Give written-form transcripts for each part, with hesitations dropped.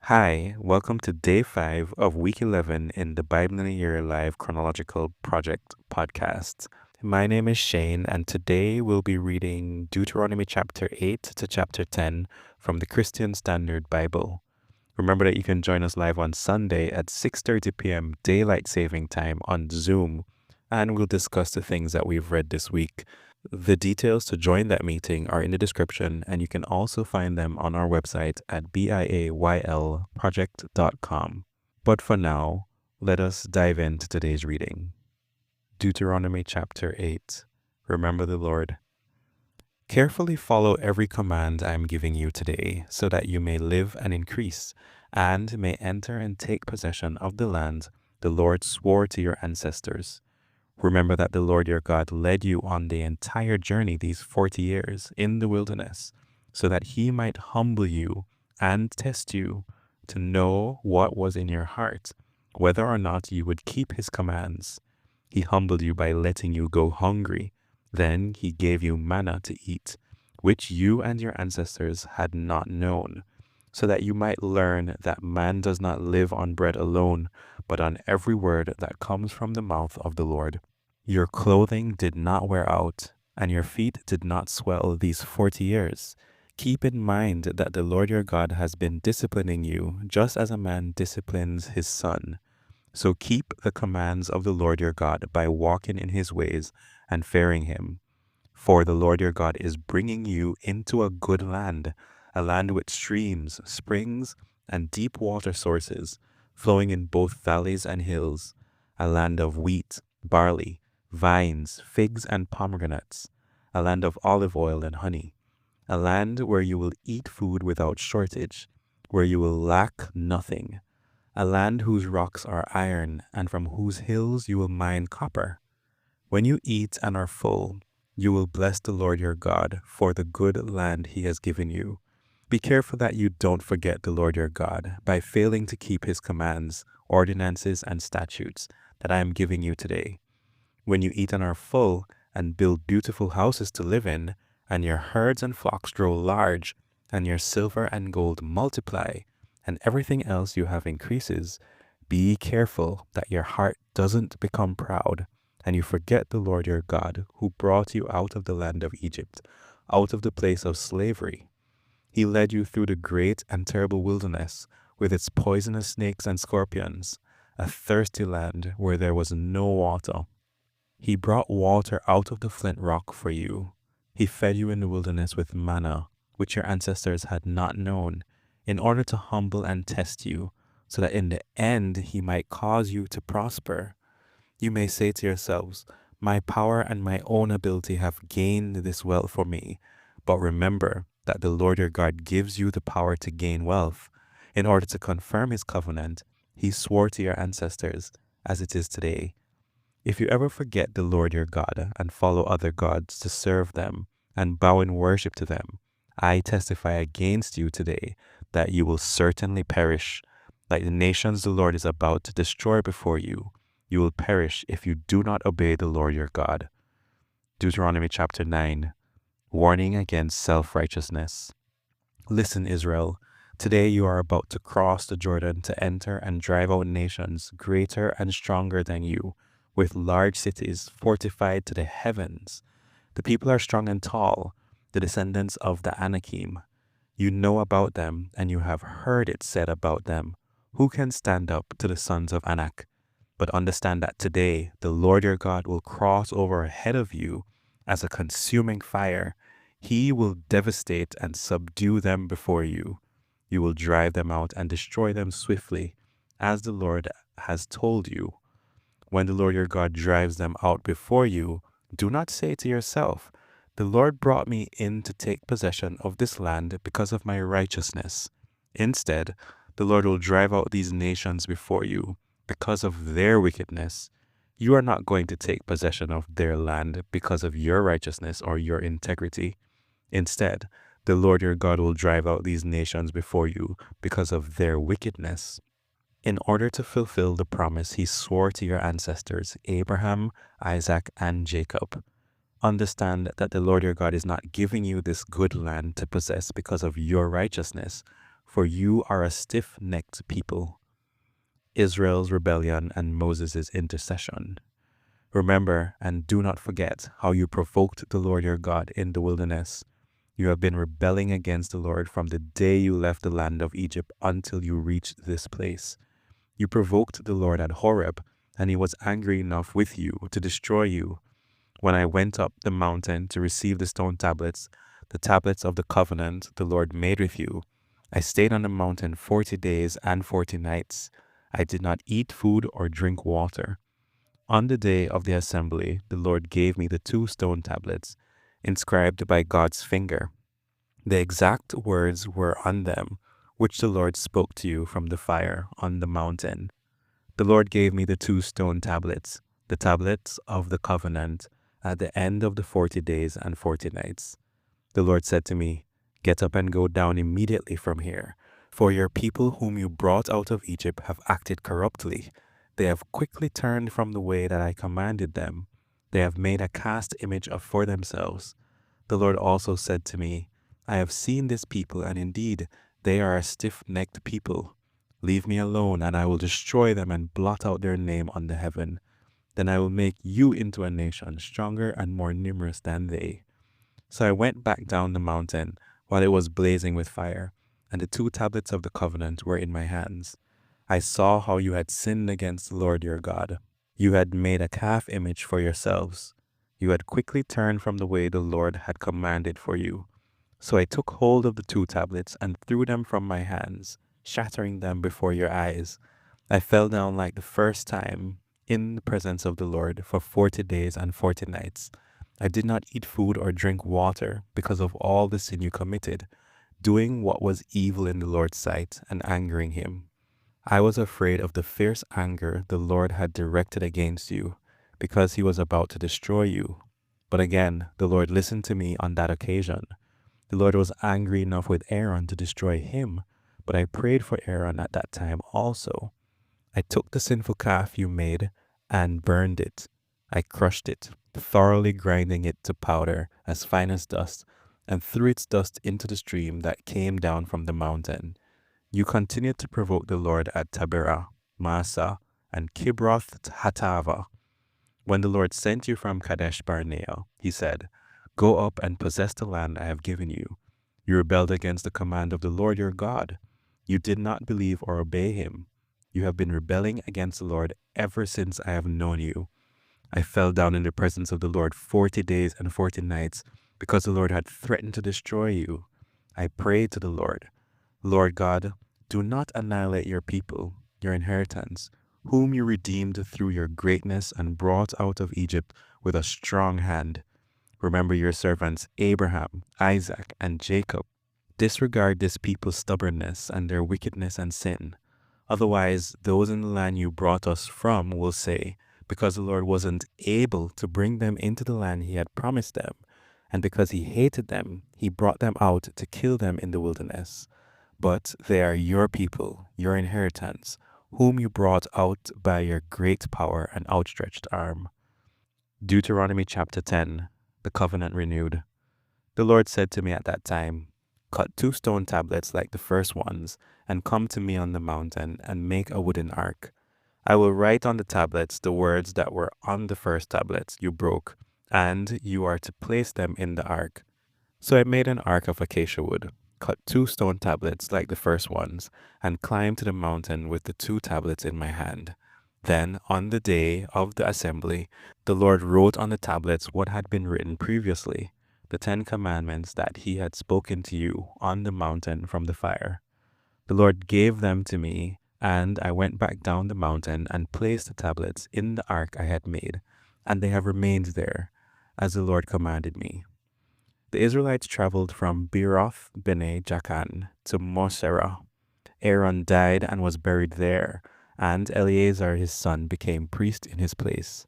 Hi, welcome to day 5 of week 11 in the Bible in a Year Live Chronological Project podcast. My name is Shane, and today we'll be reading Deuteronomy chapter 8 to chapter 10 from the Christian Standard Bible. Remember that you can join us live on Sunday at 6:30 p.m. Daylight Saving Time on Zoom, and we'll discuss the things that we've read this week. The details to join that meeting are in the description, and you can also find them on our website at BIAYL project.com. But for now, let us dive into today's reading. Deuteronomy chapter 8. Remember the Lord. Carefully follow every command I am giving you today, so that you may live and increase, and may enter and take possession of the land the Lord swore to your ancestors. Remember that the Lord your God led you on the entire journey these 40 years in the wilderness, so that he might humble you and test you to know what was in your heart, whether or not you would keep his commands. He humbled you by letting you go hungry. Then he gave you manna to eat, which you and your ancestors had not known, so that you might learn that man does not live on bread alone, but on every word that comes from the mouth of the Lord. Your clothing did not wear out, and your feet did not swell these 40 years. Keep in mind that the Lord your God has been disciplining you, just as a man disciplines his son. So keep the commands of the Lord your God by walking in his ways and fearing him. For the Lord your God is bringing you into a good land, a land with streams, springs, and deep water sources, flowing in both valleys and hills, a land of wheat, barley, vines, figs, and pomegranates, a land of olive oil and honey, a land where you will eat food without shortage, where you will lack nothing, a land whose rocks are iron, and from whose hills you will mine copper. When you eat and are full, you will bless the Lord your God for the good land he has given you. Be careful that you don't forget the Lord your God by failing to keep his commands, ordinances, and statutes that I am giving you today. When you eat and are full, and build beautiful houses to live in, and your herds and flocks grow large, and your silver and gold multiply, and everything else you have increases, be careful that your heart doesn't become proud, and you forget the Lord your God, who brought you out of the land of Egypt, out of the place of slavery. He led you through the great and terrible wilderness, with its poisonous snakes and scorpions, a thirsty land where there was no water. He brought water out of the flint rock for you. He fed you in the wilderness with manna, which your ancestors had not known, in order to humble and test you, so that in the end he might cause you to prosper. You may say to yourselves, my power and my own ability have gained this wealth for me. But remember that the Lord your God gives you the power to gain wealth. In order to confirm his covenant, he swore to your ancestors, as it is today. If you ever forget the Lord your God and follow other gods to serve them and bow in worship to them, I testify against you today that you will certainly perish. Like the nations the Lord is about to destroy before you, you will perish if you do not obey the Lord your God. Deuteronomy chapter 9. Warning against self-righteousness. Listen, Israel. Today you are about to cross the Jordan to enter and drive out nations greater and stronger than you, with large cities fortified to the heavens. The people are strong and tall, the descendants of the Anakim. You know about them, and you have heard it said about them. Who can stand up to the sons of Anak? But understand that today the Lord your God will cross over ahead of you as a consuming fire. He will devastate and subdue them before you. You will drive them out and destroy them swiftly, as the Lord has told you. When the Lord your God drives them out before you, do not say to yourself, the Lord brought me in to take possession of this land because of my righteousness. Instead, the Lord will drive out these nations before you because of their wickedness. You are not going to take possession of their land because of your righteousness or your integrity. Instead, the Lord your God will drive out these nations before you because of their wickedness, in order to fulfill the promise he swore to your ancestors, Abraham, Isaac, and Jacob. Understand that the Lord your God is not giving you this good land to possess because of your righteousness, for you are a stiff-necked people. Israel's rebellion and Moses' intercession. Remember and do not forget how you provoked the Lord your God in the wilderness. You have been rebelling against the Lord from the day you left the land of Egypt until you reached this place. You provoked the Lord at Horeb, and he was angry enough with you to destroy you. When I went up the mountain to receive the stone tablets, the tablets of the covenant the Lord made with you, I stayed on the mountain 40 days and 40 nights. I did not eat food or drink water. On the day of the assembly, the Lord gave me the 2 stone tablets, inscribed by God's finger. The exact words were on them, which the Lord spoke to you from the fire on the mountain. The Lord gave me the 2 stone tablets, the tablets of the covenant, at the end of the 40 days and 40 nights. The Lord said to me, "Get up and go down immediately from here, for your people whom you brought out of Egypt have acted corruptly. They have quickly turned from the way that I commanded them. They have made a cast image for themselves." The Lord also said to me, "I have seen this people, and indeed they are a stiff-necked people. Leave me alone, and I will destroy them and blot out their name on the heaven. Then I will make you into a nation stronger and more numerous than they." So I went back down the mountain while it was blazing with fire, and the 2 tablets of the covenant were in my hands. I saw how you had sinned against the Lord your God. You had made a calf image for yourselves. You had quickly turned from the way the Lord had commanded for you. So I took hold of the 2 tablets and threw them from my hands, shattering them before your eyes. I fell down like the first time in the presence of the Lord for 40 days and 40 nights. I did not eat food or drink water because of all the sin you committed, doing what was evil in the Lord's sight and angering him. I was afraid of the fierce anger the Lord had directed against you, because he was about to destroy you. But again, the Lord listened to me on that occasion. The Lord was angry enough with Aaron to destroy him, but I prayed for Aaron at that time also. I took the sinful calf you made and burned it. I crushed it, thoroughly grinding it to powder as fine as dust, and threw its dust into the stream that came down from the mountain. You continued to provoke the Lord at Taberah, Massa, and Kibroth Hattava. When the Lord sent you from Kadesh Barnea, he said, "Go up and possess the land I have given you." You rebelled against the command of the Lord your God. You did not believe or obey him. You have been rebelling against the Lord ever since I have known you. I fell down in the presence of the Lord 40 days and 40 nights because the Lord had threatened to destroy you. I prayed to the Lord, "Lord God, do not annihilate your people, your inheritance, whom you redeemed through your greatness and brought out of Egypt with a strong hand. Remember your servants Abraham, Isaac, and Jacob. Disregard this people's stubbornness and their wickedness and sin. Otherwise, those in the land you brought us from will say, because the Lord wasn't able to bring them into the land he had promised them, and because he hated them, he brought them out to kill them in the wilderness. But they are your people, your inheritance, whom you brought out by your great power and outstretched arm." Deuteronomy chapter 10, the covenant renewed. The Lord said to me at that time, "Cut 2 stone tablets like the first ones, and come to me on the mountain, and make a wooden ark. I will write on the tablets the words that were on the first tablets you broke, and you are to place them in the ark." So I made an ark of acacia wood, cut 2 stone tablets like the first ones, and climbed to the mountain with the 2 tablets in my hand. Then, on the day of the assembly, the Lord wrote on the tablets what had been written previously, the 10 commandments that he had spoken to you on the mountain from the fire. The Lord gave them to me, and I went back down the mountain and placed the tablets in the ark I had made, and they have remained there, as the Lord commanded me. The Israelites traveled from Beeroth Bene Jaakan to Moserah. Aaron died and was buried there, and Eleazar his son became priest in his place.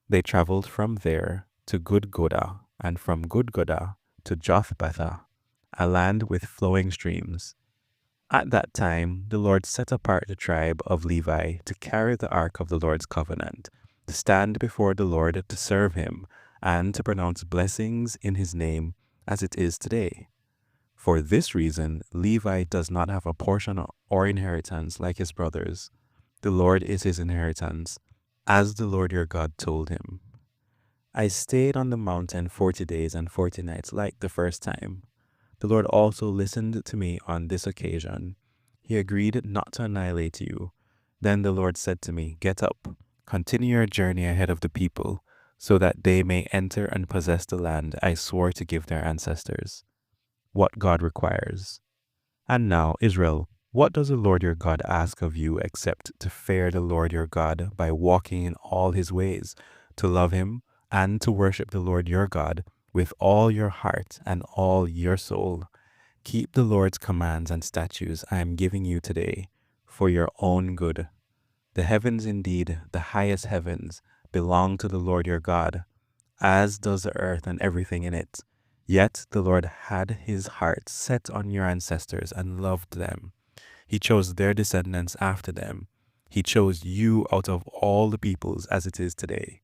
They traveled from there to Gudgoda, and from Gudgoda to Jothbatha, a land with flowing streams. At that time, the Lord set apart the tribe of Levi to carry the ark of the Lord's covenant, to stand before the Lord to serve him, and to pronounce blessings in his name, as it is today. For this reason, Levi does not have a portion or inheritance like his brothers. The Lord is his inheritance, as the Lord your God told him. I stayed on the mountain 40 days and 40 nights like the first time. The Lord also listened to me on this occasion. He agreed not to annihilate you. Then the Lord said to me, Get up, continue your journey ahead of the people, so that they may enter and possess the land I swore to give their ancestors. What God requires. And now, Israel, what does the Lord your God ask of you except to fear the Lord your God by walking in all his ways, to love him, and to worship the Lord your God with all your heart and all your soul? Keep the Lord's commands and statutes I am giving you today for your own good. The heavens, indeed, the highest heavens, belong to the Lord your God, as does the earth and everything in it. Yet the Lord had his heart set on your ancestors and loved them. He chose their descendants after them. He chose you out of all the peoples as it is today.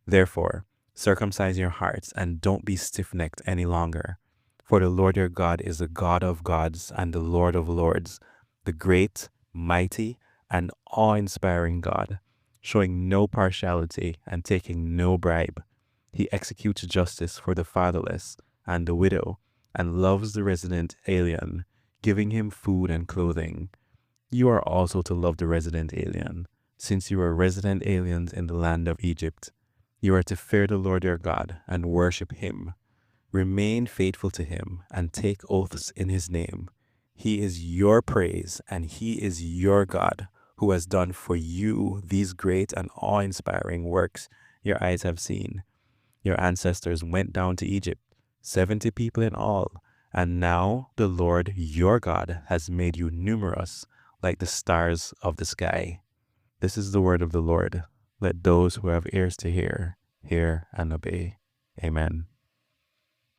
Therefore, circumcise your hearts and don't be stiff-necked any longer. For the Lord your God is the God of gods and the Lord of lords, the great, mighty, and awe-inspiring God, showing no partiality and taking no bribe. He executes justice for the fatherless and the widow, and loves the resident alien, giving him food and clothing. You are also to love the resident alien, since you are resident aliens in the land of Egypt. You are to fear the Lord your God and worship him. Remain faithful to him and take oaths in his name. He is your praise, and he is your God, who has done for you these great and awe-inspiring works your eyes have seen. Your ancestors went down to Egypt, 70 people in all, and now the Lord your God has made you numerous like the stars of the sky. This is the word of the Lord. Let those who have ears to hear, hear and obey. Amen.